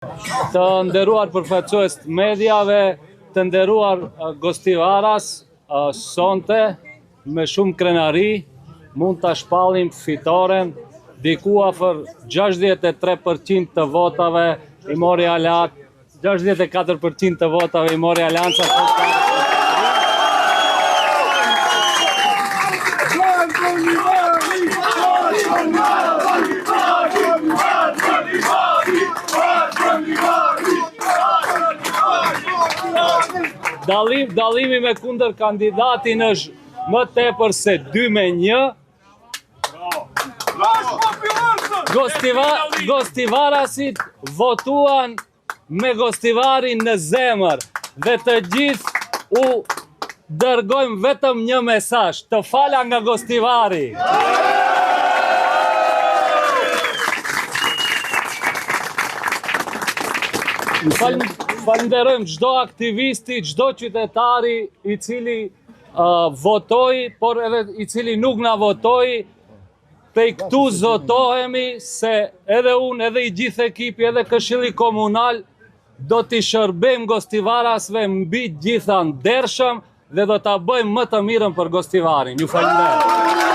Të nderuar përfaqësues të mediave, të nderuar gostivaras, sonte me shumë krenari mund ta shpallim fitoren, diku afër 63% të votave i mori Alat, 64% të votave i mori Alianca. Dallimi me kundër kandidatin është më tepër se 2-1. Gostivarasit votuan me gostivarin në zemër dhe të gjithë u dërgojmë vetëm një mesazh, të fala nga gostivari. Falenderojmë çdo aktivisti, çdo qytetari i cili votoi, por edhe i cili nuk na votoi. Prej këtu zotohemi se edhe unë, edhe i gjithë ekipi, edhe Këshilli Komunal do t'i shërbejmë gostivarasve mbi gjitha ndershëm dhe do t'a bëjmë më të mirën për gostivarin. Ju falenderoj.